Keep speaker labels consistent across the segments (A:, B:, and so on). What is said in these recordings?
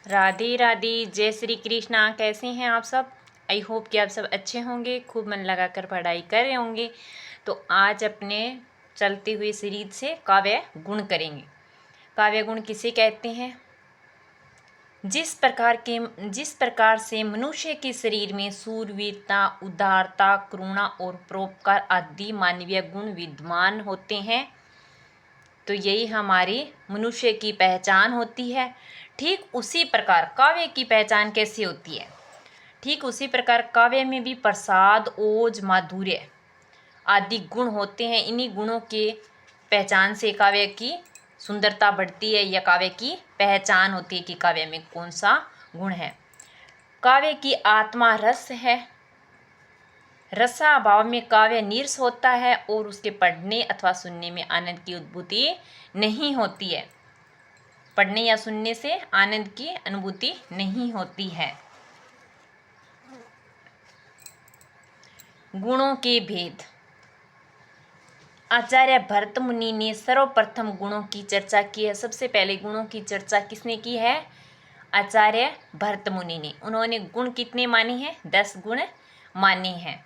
A: राधे राधे, जय श्री कृष्णा। कैसे हैं आप सब? आई होप कि आप सब अच्छे होंगे, खूब मन लगाकर पढ़ाई कर रहे होंगे। तो आज अपने चलती हुई सीरीज से काव्य गुण करेंगे। काव्य गुण किसे कहते हैं? जिस प्रकार से मनुष्य के शरीर में शूरवीरता, उदारता, करुणा और परोपकार आदि मानवीय गुण विद्यमान होते हैं, तो यही हमारी मनुष्य की पहचान होती है। ठीक उसी प्रकार काव्य की पहचान कैसे होती है? ठीक उसी प्रकार काव्य में भी प्रसाद, ओज, माधुर्य आदि गुण होते हैं। इन्हीं गुणों के पहचान से काव्य की सुंदरता बढ़ती है या काव्य की पहचान होती है कि काव्य में कौन सा गुण है। काव्य की आत्मा रस है। रसाभाव में काव्य नीरस होता है और उसके पढ़ने अथवा सुनने में आनंद की अनुभूति नहीं होती है। पढ़ने या सुनने से आनंद की अनुभूति नहीं होती है। गुणों के भेद। आचार्य भरत मुनि ने सर्वप्रथम गुणों की चर्चा की है। सबसे पहले गुणों की चर्चा किसने की है? आचार्य भरत मुनि ने। उन्होंने गुण कितने माने हैं? 10 गुण माने हैं।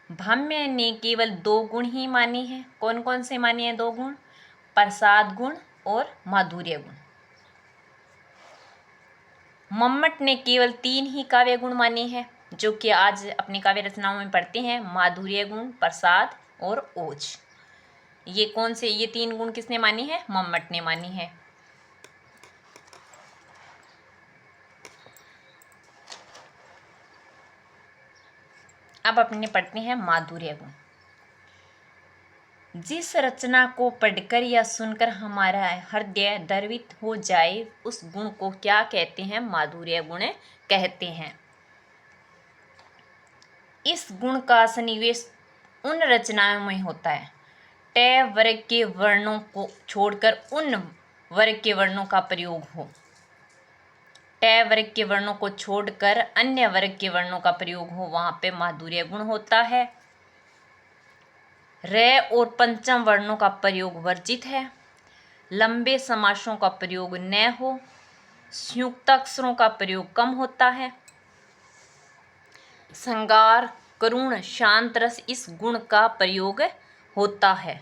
A: भाम्य ने केवल 2 गुण ही माने हैं। कौन कौन से माने हैं 2 गुण? प्रसाद गुण और माधुर्य गुण। मम्मट ने केवल 3 ही काव्य गुण माने हैं, जो कि आज अपनी काव्य रचनाओं में पढ़ते हैं। माधुर्य गुण, प्रसाद और ओज। ये कौन से? ये 3 गुण किसने माने हैं? मम्मट ने माने हैं। अब अपने पढ़ते हैं माधुर्य गुण। जिस रचना को पढ़कर या सुनकर हमारा हृदय द्रवित हो जाए, उस गुण को क्या कहते हैं? माधुर्य गुण कहते हैं। इस गुण का सन्निवेश उन रचनाओं में होता है ट वर्ग के वर्णों को छोड़कर उन वर्ग के वर्णों का प्रयोग हो। ट वर्ग के वर्णों को छोड़कर अन्य वर्ग के वर्णों का प्रयोग हो, वहां पे माधुर्य गुण होता है। र और पंचम वर्णों का प्रयोग वर्जित है। लंबे समासों का प्रयोग न हो। संयुक्त अक्षरों का प्रयोग कम होता है। श्रृंगार, करुण, शांत रस इस गुण का प्रयोग होता है।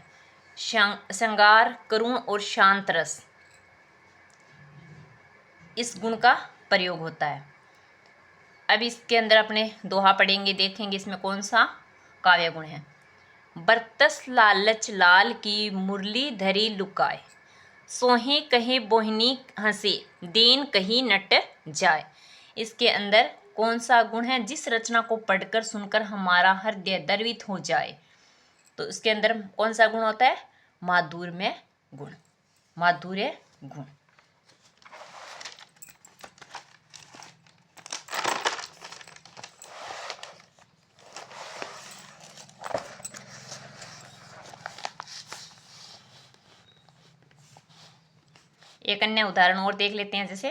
A: श्रृंगार, करुण और शांत रस इस गुण का प्रयोग होता है। अब इसके अंदर अपने दोहा पढ़ेंगे, देखेंगे इसमें कौन सा काव्य गुण है। बरतस लालच लाल की मुरली धरी लुकाए, सोहे कहे बोहिनी हंसे, देन कहीं नट जाए। इसके अंदर कौन सा गुण है? जिस रचना को पढ़कर सुनकर हमारा हृदय द्रवित हो जाए, तो इसके अंदर कौन सा गुण होता है? माधुर्य गुण। माधुर्य गुण। एक अन्य उदाहरण और देख लेते हैं, जैसे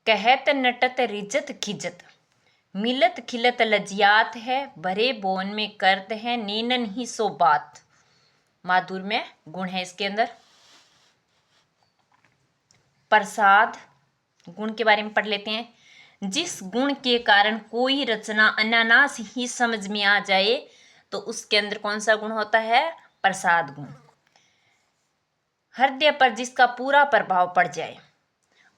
A: कहत नटत रिजत खिजत, मिलत खिलत लजियात है, भरे बोन में करत है, नीनन ही सो बात। माधुर्य गुण है इसके अंदर। प्रसाद गुण के बारे में पढ़ लेते हैं। जिस गुण के कारण कोई रचना अनायास ही समझ में आ जाए, तो उसके अंदर कौन सा गुण होता है? प्रसाद गुण। हृदय पर जिसका पूरा प्रभाव पड़ जाए,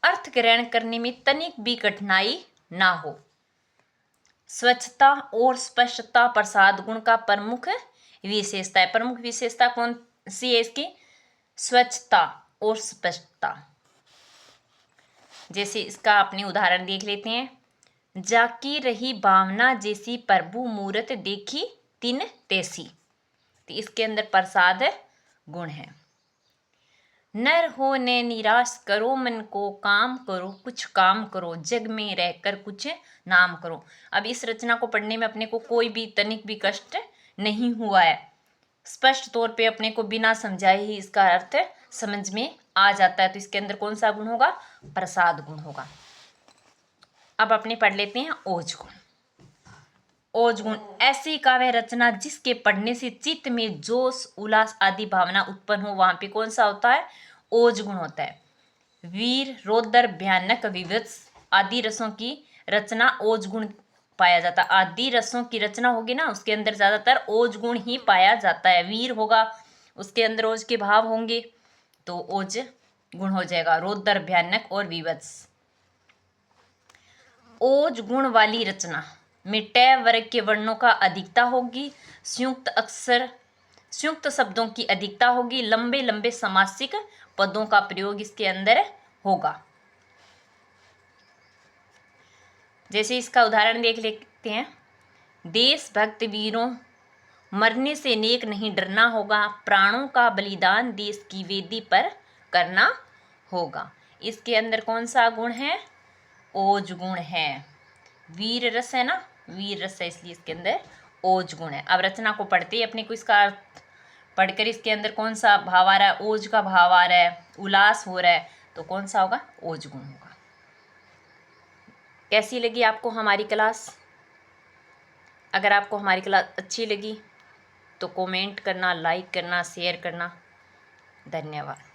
A: अर्थ ग्रहण करने में तनिक भी कठिनाई ना हो। स्वच्छता और स्पष्टता प्रसाद गुण का प्रमुख विशेषता है। प्रमुख विशेषता कौन सी है इसकी? स्वच्छता और स्पष्टता। जैसे इसका अपने उदाहरण देख लेते हैं। जाकी रही भावना जैसी, प्रभु मूरत देखी तिन तैसी। तो इसके अंदर प्रसाद गुण है। नर हो ने निराश करो मन को, काम करो कुछ काम करो, जग में रहकर कुछ नाम करो। अब इस रचना को पढ़ने में अपने को कोई भी तनिक भी कष्ट नहीं हुआ है। स्पष्ट तौर पे अपने को बिना समझाए ही इसका अर्थ समझ में आ जाता है। तो इसके अंदर कौन सा गुण होगा? प्रसाद गुण होगा। अब अपने पढ़ लेते हैं ओज गुण। ओज गुण ऐसी काव्य रचना जिसके पढ़ने से चित्त में जोश, उल्लास आदि भावना उत्पन्न हो, वहां पे कौन सा होता है? ओज गुण होता है। वीर, रौद्र, भयानक, विवश आदि रसों की रचना ओज गुण पाया जाता है। आदि रसों की रचना होगी ना, उसके अंदर ज्यादातर ओज गुण ही पाया जाता है। वीर होगा, उसके अंदर ओज के भाव होंगे, तो ओज गुण हो जाएगा। रौद्र, भयानक और विवश। ओज गुण वाली रचना में ट वर्ग के वर्णों का अधिकता होगी, संयुक्त अक्षर संयुक्त शब्दों की अधिकता होगी, लंबे लंबे समासिक पदों का प्रयोग इसके अंदर होगा। जैसे इसका उदाहरण देख लेते हैं। देशभक्त वीरों, मरने से नेक नहीं डरना होगा, प्राणों का बलिदान देश की वेदी पर करना होगा। इसके अंदर कौन सा गुण है? ओज गुण है। वीर रस है ना, वीर रस है, इसलिए इसके अंदर ओज गुण है। अब रचना को पढ़ते ही अपने को इसका अर्थ पढ़कर इसके अंदर कौन सा भाव आ रहा है? ओज का भाव आ रहा है, उल्लास हो रहा है, तो कौन सा होगा? ओज गुण होगा। कैसी लगी आपको हमारी क्लास? अगर आपको हमारी क्लास अच्छी लगी तो कमेंट करना, लाइक करना, शेयर करना। धन्यवाद।